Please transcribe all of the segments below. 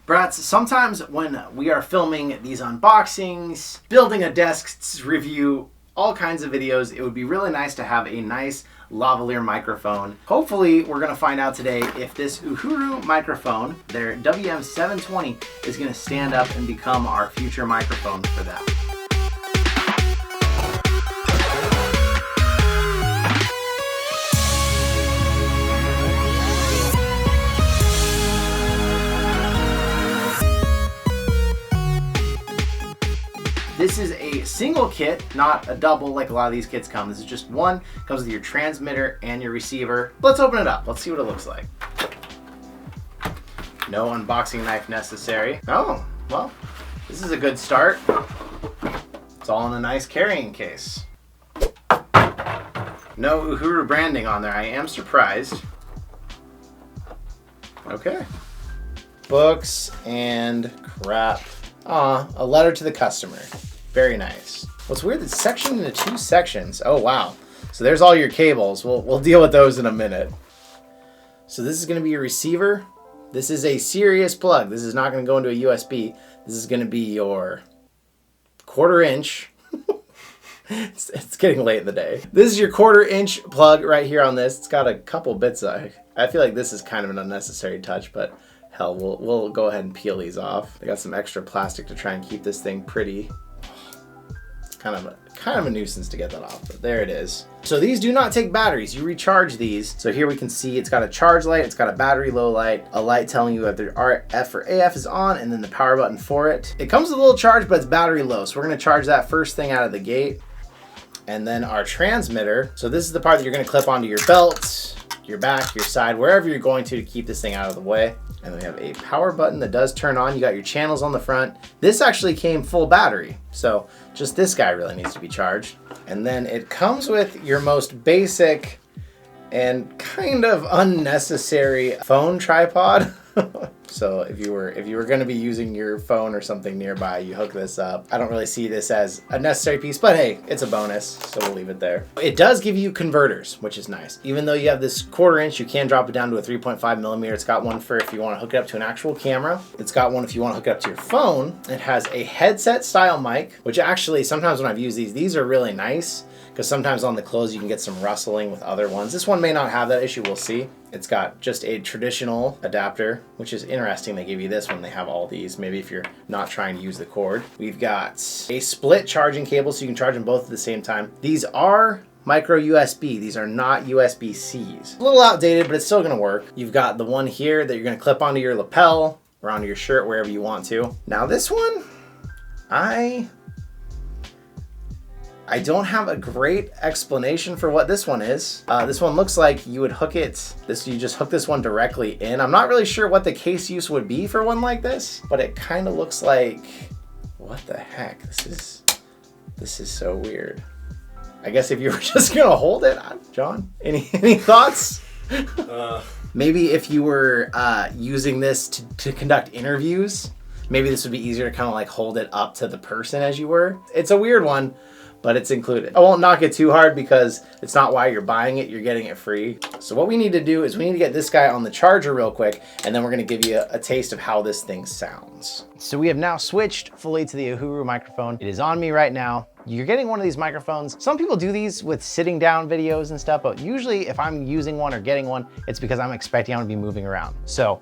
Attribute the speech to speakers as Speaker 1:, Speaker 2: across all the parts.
Speaker 1: Brats, sometimes when we are filming these unboxings, building a desk review, all kinds of videos, it would be really nice to have a nice lavalier microphone. Hopefully, we're gonna find out today if this Uhuru microphone, their WM720, is gonna stand up and become our future microphone for that. This is a single kit, not a double like a lot of these kits come. This is just one. It comes with your transmitter and your receiver. Let's open it up. Let's see what it looks like. No unboxing knife necessary. Oh, well, this is a good start. It's all in a nice carrying case. No Uhuru branding on there. I am surprised. Okay. Books and crap. Aw, a letter to the customer. Very nice. What's weird, it's sectioned into 2 sections. Oh, wow. So there's all your cables. We'll deal with those in a minute. So this is gonna be your receiver. This is a serious plug. This is not gonna go into a USB. This is gonna be your 1/4 inch. It's getting late in the day. This is your 1/4 inch plug right here on this. It's got a couple bits. I feel like this is kind of an unnecessary touch, but hell, we'll go ahead and peel these off. I got some extra plastic to try and keep this thing pretty. It's kind of a nuisance to get that off, but there it is. So these do not take batteries. You recharge these. So here we can see it's got a charge light, it's got a battery low light, a light telling you that the RF or AF is on, and then the power button for it. It comes with a little charge, but it's battery low. So we're gonna charge that first thing out of the gate. And then our transmitter. So this is the part that you're gonna clip onto your belt, your back, your side, wherever you're going to keep this thing out of the way. And we have a power button that does turn on. You got your channels on the front. This actually came full battery. So just this guy really needs to be charged. And then it comes with your most basic and kind of unnecessary phone tripod. So if you were going to be using your phone or something nearby, you hook this up. I don't really see this as a necessary piece, but hey, it's a bonus, so we'll leave it there. It does give you converters, which is nice. Even though you have this 1/4 inch, you can drop it down to a 3.5 millimeter. It's got one for if you want to hook it up to an actual camera. It's got one if you want to hook it up to your phone. It has a headset style mic, which actually sometimes when I've used these are really nice, because sometimes on the clothes you can get some rustling with other ones. This one may not have that issue, we'll see. It's got just a traditional adapter, which is interesting. They give you this when they have all these, maybe if you're not trying to use the cord. We've got a split charging cable, so you can charge them both at the same time. These are micro USB. These are not USB-Cs. A little outdated, but it's still gonna work. You've got the one here that you're gonna clip onto your lapel or onto your shirt, wherever you want to. Now this one, I don't have a great explanation for what this one is. This one looks like you would hook it, you just hook this one directly in. I'm not really sure what the case use would be for one like this, but it kind of looks like, what the heck? This is so weird. I guess if you were just gonna hold it, John, any thoughts? Maybe if you were using this to conduct interviews, maybe this would be easier to kind of like hold it up to the person as you were. It's a weird one, but it's included. I won't knock it too hard because it's not why you're buying it, you're getting it free. So what we need to do is we need to get this guy on the charger real quick, and then we're gonna give you a taste of how this thing sounds. So we have now switched fully to the Uhuru microphone. It is on me right now. You're getting one of these microphones. Some people do these with sitting down videos and stuff, but usually if I'm using one or getting one, it's because I'm expecting I'm gonna be moving around. So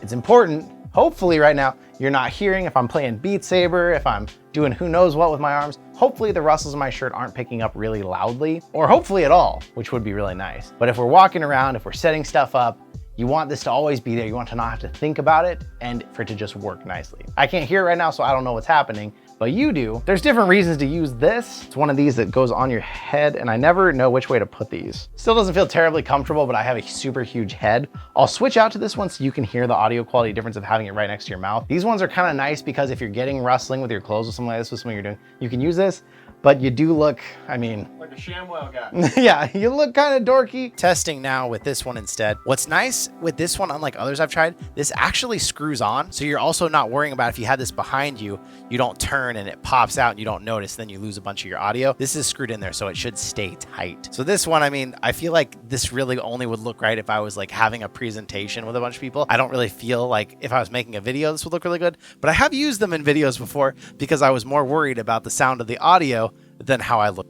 Speaker 1: it's important, hopefully right now, you're not hearing if I'm playing Beat Saber, if I'm doing who knows what with my arms. Hopefully the rustles in my shirt aren't picking up really loudly, or hopefully at all, which would be really nice. But if we're walking around, if we're setting stuff up, you want this to always be there. You want to not have to think about it and for it to just work nicely. I can't hear it right now, so I don't know what's happening, but you do. There's different reasons to use this. It's one of these that goes on your head, and I never know which way to put these. Still doesn't feel terribly comfortable, but I have a super huge head. I'll switch out to this one so you can hear the audio quality difference of having it right next to your mouth. These ones are kind of nice because if you're getting rustling with your clothes or something like this with something you're doing, you can use this. but you do look, I mean,
Speaker 2: like a ShamWow guy.
Speaker 1: yeah, you look kind of dorky. Testing now with this one instead. What's nice with this one, unlike others I've tried, this actually screws on. So you're also not worrying about if you had this behind you, you don't turn and it pops out and you don't notice, then you lose a bunch of your audio. This is screwed in there, so it should stay tight. So this one, I mean, I feel like this really only would look right if I was like having a presentation with a bunch of people. I don't really feel like if I was making a video, this would look really good, but I have used them in videos before because I was more worried about the sound of the audio than how I look.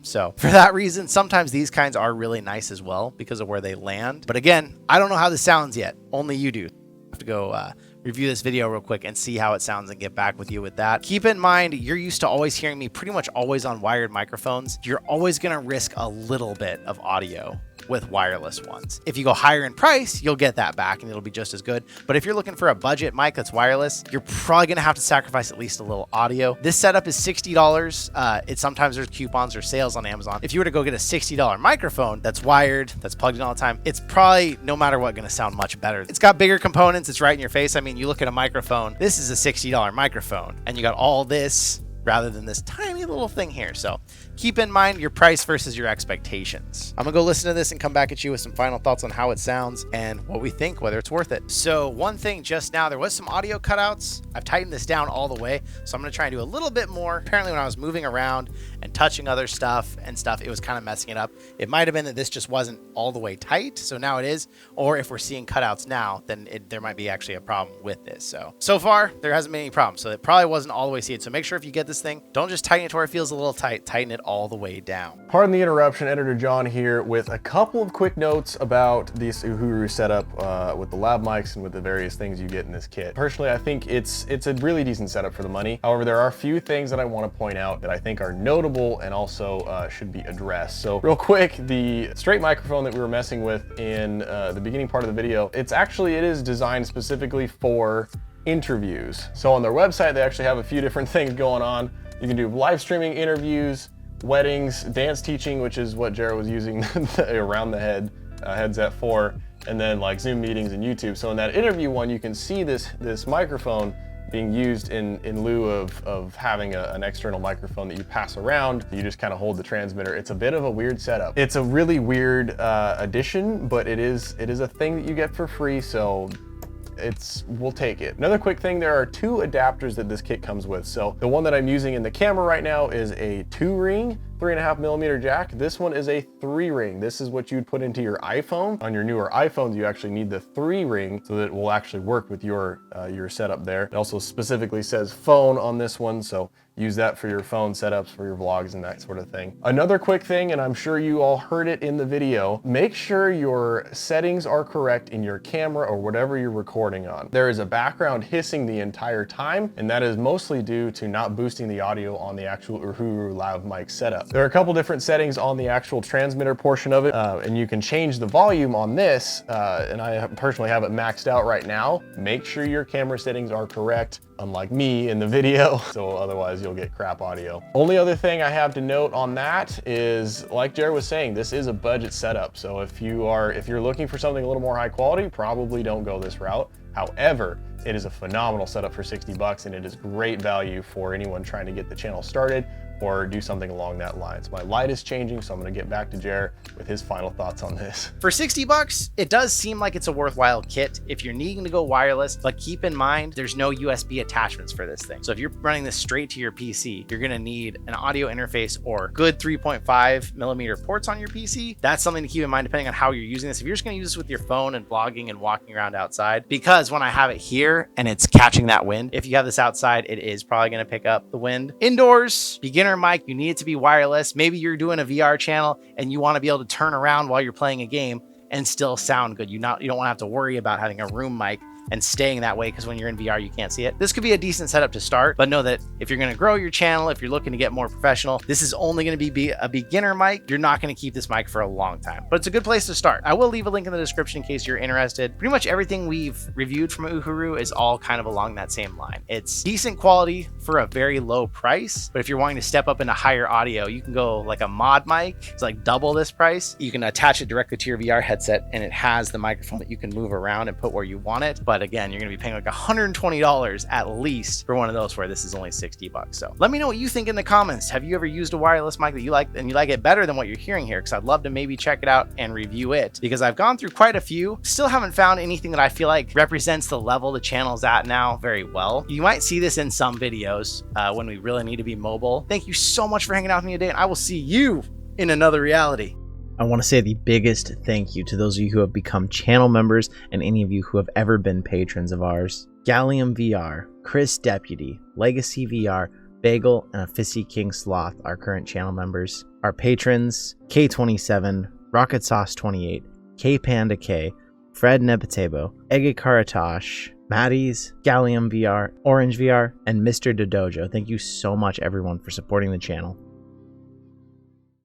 Speaker 1: So for that reason, sometimes these kinds are really nice as well because of where they land. But again, I don't know how this sounds yet. Only you do. I have to go review this video real quick and see how it sounds and get back with you with that. Keep in mind, you're used to always hearing me pretty much always on wired microphones. You're always going to risk a little bit of audio with wireless ones. If you go higher in price, you'll get that back and it'll be just as good. But if you're looking for a budget mic that's wireless, you're probably gonna have to sacrifice at least a little audio. This setup is $60. Sometimes there's coupons or sales on Amazon. If you were to go get a $60 microphone that's wired, that's plugged in all the time, it's probably, no matter what, gonna sound much better. It's got bigger components, it's right in your face. I mean, you look at a microphone, this is a $60 microphone, and you got all this rather than this tiny little thing here. So keep in mind your price versus your expectations. I'm gonna go listen to this and come back at you with some final thoughts on how it sounds and what we think, whether it's worth it. So one thing just now, there was some audio cutouts. I've tightened this down all the way, so I'm gonna try and do a little bit more. Apparently when I was moving around and touching other stuff, it was kind of messing it up. It might have been that this just wasn't all the way tight, so now it is. Or if we're seeing cutouts now, then there might be actually a problem with this. So far, there hasn't been any problems. So it probably wasn't all the way seated. So make sure if you get this thing, don't just tighten it to where it feels a little tight, tighten it all the way down.
Speaker 2: Pardon the interruption, Editor John here with a couple of quick notes about this Uhuru setup with the lav mics and with the various things you get in this kit. Personally, I think it's a really decent setup for the money. However, there are a few things that I want to point out that I think are notable and also should be addressed. So real quick, the straight microphone that we were messing with in the beginning part of the video, it is designed specifically for interviews. So on their website, they actually have a few different things going on. You can do live streaming interviews, weddings, dance teaching, which is what JayBratt was using around the headset for, and then like Zoom meetings and YouTube. So in that interview one, you can see this microphone being used in lieu of having an external microphone that you pass around. You just kind of hold the transmitter. It's a bit of a weird setup. It's a really weird addition, but it is a thing that you get for free, so we'll take it. Another quick thing, there are two adapters that this kit comes with. So the one that I'm using in the camera right now is a 2-ring 3.5mm jack. This one is a 3-ring. This is what you'd put into your iPhone. On your newer iPhones, you actually need the 3-ring so that it will actually work with your setup there. It also specifically says phone on this one, so use that for your phone setups, for your vlogs and that sort of thing. Another quick thing, and I'm sure you all heard it in the video, make sure your settings are correct in your camera or whatever you're recording on. There is a background hissing the entire time, and that is mostly due to not boosting the audio on the actual Uhuru lav mic setup. There are a couple different settings on the actual transmitter portion of it, and you can change the volume on this, and I personally have it maxed out right now. Make sure your camera settings are correct, unlike me in the video, so otherwise you'll get crap audio. Only other thing I have to note on that is, like JayBratt was saying, this is a budget setup. So if you're looking for something a little more high quality, probably don't go this route. However, it is a phenomenal setup for 60 bucks, and it is great value for anyone trying to get the channel started or do something along that lines. My light is changing, so I'm gonna get back to JayBratt with his final thoughts on this.
Speaker 1: For 60 bucks, it does seem like it's a worthwhile kit if you're needing to go wireless, but keep in mind, there's no USB attachments for this thing. So if you're running this straight to your PC, you're gonna need an audio interface or good 3.5mm ports on your PC. That's something to keep in mind depending on how you're using this. If you're just gonna use this with your phone and vlogging and walking around outside, because when I have it here and it's catching that wind, if you have this outside, it is probably gonna pick up the wind. Indoors, beginner mic, you need it to be wireless. Maybe you're doing a VR channel and you want to be able to turn around while you're playing a game and still sound good. You don't want to have to worry about having a room mic and staying that way, because when you're in VR, you can't see it. This could be a decent setup to start, but know that if you're going to grow your channel, if you're looking to get more professional, this is only going to be a beginner mic. You're not going to keep this mic for a long time, but it's a good place to start. I will leave a link in the description in case you're interested. Pretty much everything we've reviewed from Uhuru is all kind of along that same line. It's decent quality for a very low price, but if you're wanting to step up into higher audio, you can go like a mod mic. It's like double this price. You can attach it directly to your VR headset, and it has the microphone that you can move around and put where you want it. But But again, you're gonna be paying like $120 at least for one of those, where this is only $60. So let me know what you think in the comments. Have you ever used a wireless mic that you like and you like it better than what you're hearing here? Because I'd love to maybe check it out and review it, because I've gone through quite a few. Still haven't found anything that I feel like represents the level the channel's at now very well. You might see this in some videos when we really need to be mobile. Thank you so much for hanging out with me today, and I will see you in another reality. I want to say the biggest thank you to those of you who have become channel members and any of you who have ever been patrons of ours. Gallium VR, Chris Deputy, Legacy VR, Bagel, and a Fissy King Sloth are current channel members. Our patrons: K27, Rocket Sauce 28, K Panda K, Fred Nebetebo, Ege Karatosh, Maddie's, Gallium VR, Orange VR, and Mr. Dodojo. Thank you so much, everyone, for supporting the channel.